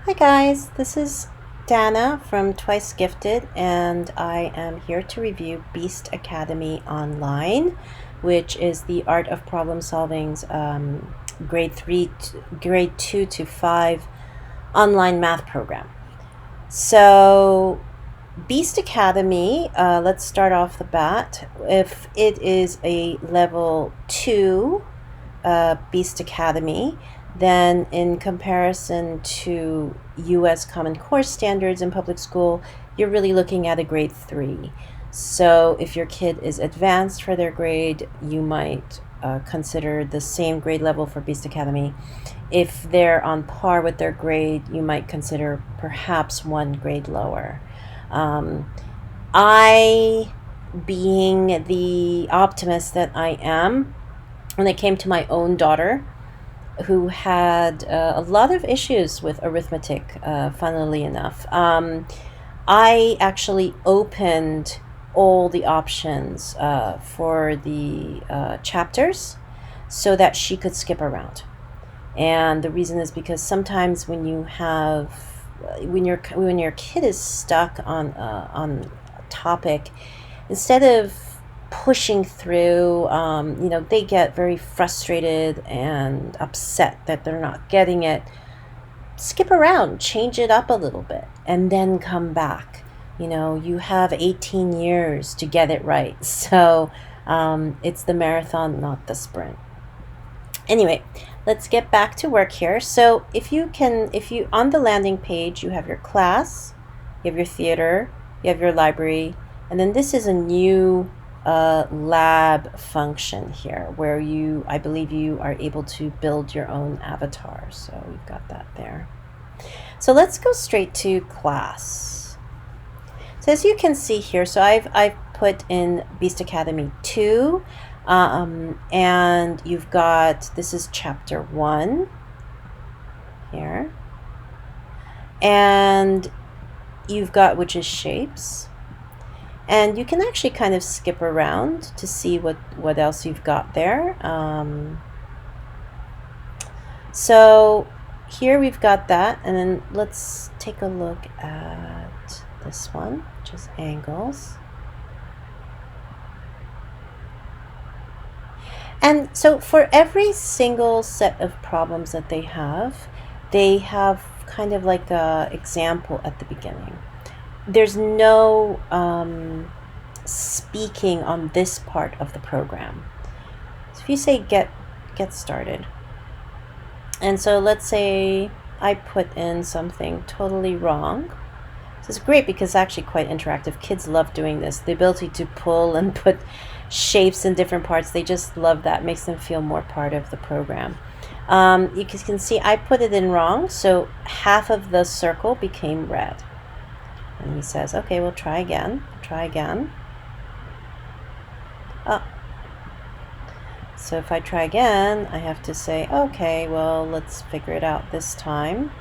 Hi guys, this is Dana from Twice Gifted, and I am here to review Beast Academy Online, which is the Art of Problem Solving's grade 2 to 5 online math program. So, Beast Academy, let's start off the bat. If it is a level 2 Beast Academy, then in comparison to US Common Core standards in public school, you're really looking at a grade 3. So if your kid is advanced for their grade, you might consider the same grade level for Beast Academy. If they're on par with their grade, you might consider perhaps one grade lower. I, being the optimist that I am, when it came to my own daughter, who had a lot of issues with arithmetic, funnily enough, I actually opened all the options for the chapters so that she could skip around. And the reason is because sometimes when your kid is stuck on a topic, instead of pushing through, they get very frustrated and upset that they're not getting it. Skip around, change it up a little bit, and then come back. You have 18 years to get it right. So it's the marathon, not the sprint. Anyway, let's get back to work here. So if you on the landing page, you have your class, you have your theater, you have your library, and then this is a new lab function here where I believe you are able to build your own avatar. So we've got that there. So let's go straight to class. So as you can see here, so I've put in Beast Academy 2, and you've got, this is chapter 1 here, and you've got, which is shapes. And you can actually kind of skip around to see what else you've got there. So here we've got that, and then let's take a look at this one, which is angles. And so for every single set of problems that they have kind of like a example at the beginning. There's no speaking on this part of the program. So if you say get started, and so let's say I put in something totally wrong. This is great because it's actually quite interactive. Kids love doing this. The ability to pull and put shapes in different parts, they just love that. It makes them feel more part of the program. You can see I put it in wrong, so half of the circle became red. And he says, okay, we'll try again. Oh. So if I try again, I have to say, okay, well, let's figure it out this time.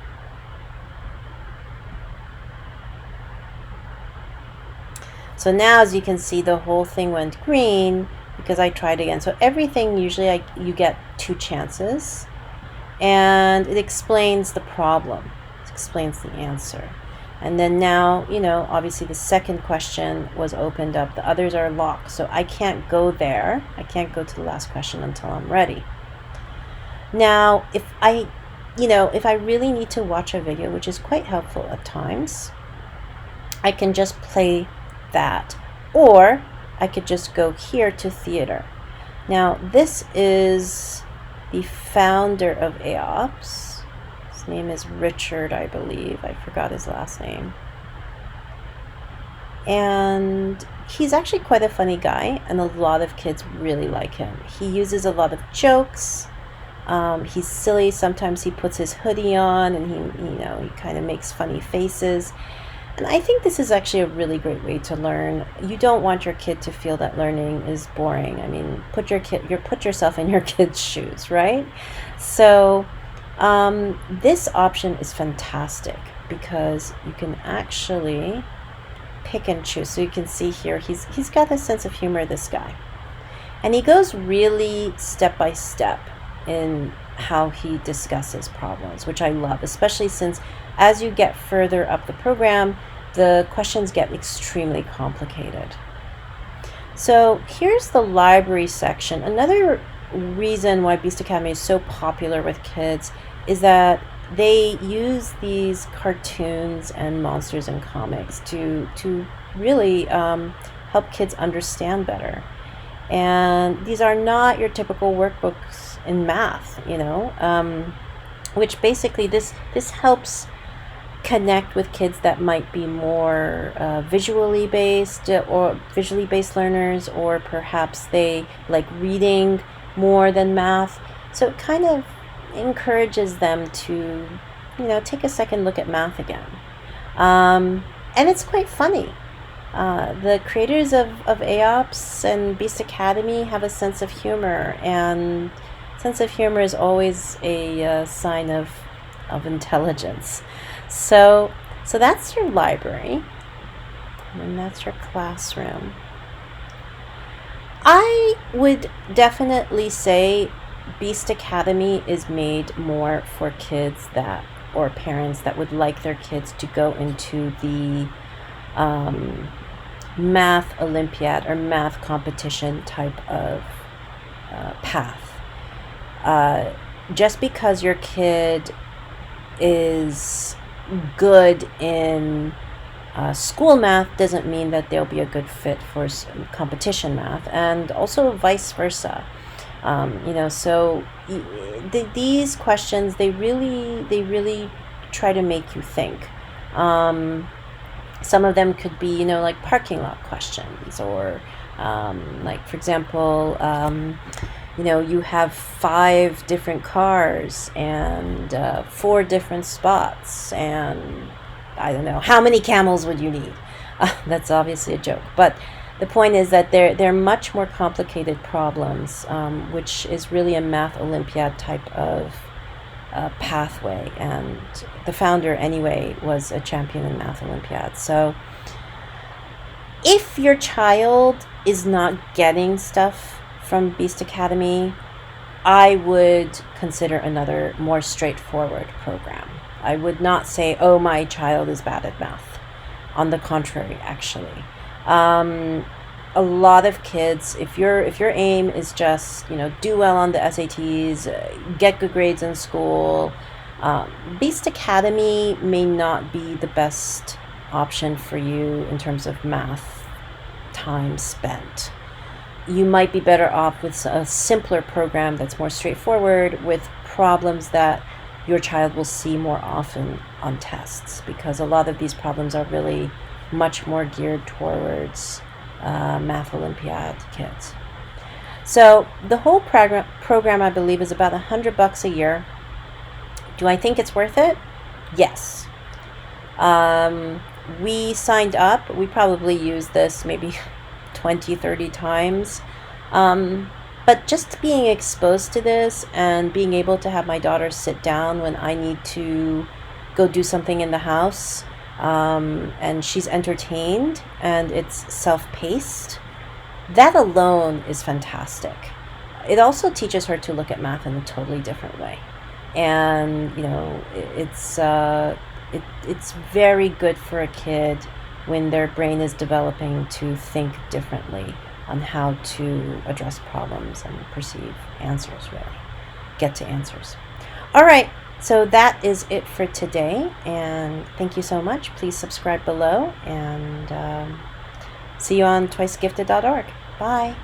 So now, as you can see, the whole thing went green because I tried again. So everything, usually you get 2 chances. And it explains the problem. It explains the answer. And then now, obviously the second question was opened up. The others are locked, so I can't go there. I can't go to the last question until I'm ready. Now, if I really need to watch a video, which is quite helpful at times, I can just play that. Or I could just go here to theater. Now, this is the founder of AOPS. His name is Richard, I believe. I forgot his last name. And he's actually quite a funny guy, and a lot of kids really like him. He uses a lot of jokes. He's silly. Sometimes he puts his hoodie on and he kind of makes funny faces. And I think this is actually a really great way to learn. You don't want your kid to feel that learning is boring. I mean, put yourself in your kid's shoes, right? So this option is fantastic because you can actually pick and choose. So you can see here, he's got a sense of humor, this guy. And he goes really step by step in how he discusses problems, which I love, especially since as you get further up the program, the questions get extremely complicated. So here's the library section. Another reason why Beast Academy is so popular with kids is that they use these cartoons and monsters and comics to really help kids understand better. And these are not your typical workbooks in math, which basically this helps connect with kids that might be more visually based learners, or perhaps they like reading more than math. So it kind of encourages them to, take a second look at math again. And it's quite funny. The creators of AOPS and Beast Academy have a sense of humor, and sense of humor is always a sign of intelligence. So that's your library, and that's your classroom. I would definitely say Beast Academy is made more for kids or parents that would like their kids to go into the math Olympiad or math competition type of path. Just because your kid is good in school math doesn't mean that they'll be a good fit for competition math, and also vice versa. So these questions, they really try to make you think. Some of them could be, like parking lot questions, or like, for example, you have 5 different cars and 4 different spots, and I don't know, how many camels would you need? That's obviously a joke, but the point is that they're much more complicated problems, which is really a math Olympiad type of pathway, and the founder anyway was a champion in math Olympiad. So if your child is not getting stuff from Beast Academy, I would consider another more straightforward program. I would not say, oh, my child is bad at math. On the contrary, actually. A lot of kids, if your aim is just, do well on the SATs, get good grades in school, Beast Academy may not be the best option for you in terms of math time spent. You might be better off with a simpler program that's more straightforward, with problems that your child will see more often on tests, because a lot of these problems are really much more geared towards math Olympiad kids. So the whole program, I believe, is about $100 a year. Do I think it's worth it? Yes. We signed up. We probably used this maybe 20, 30 times. But just being exposed to this and being able to have my daughter sit down when I need to go do something in the house, and she's entertained and it's self-paced, that alone is fantastic. It also teaches her to look at math in a totally different way. And, it's very good for a kid when their brain is developing to think differently on how to address problems and perceive answers, really. Get to answers. All right, so that is it for today, and thank you so much. Please subscribe below, and see you on twicegifted.org. Bye.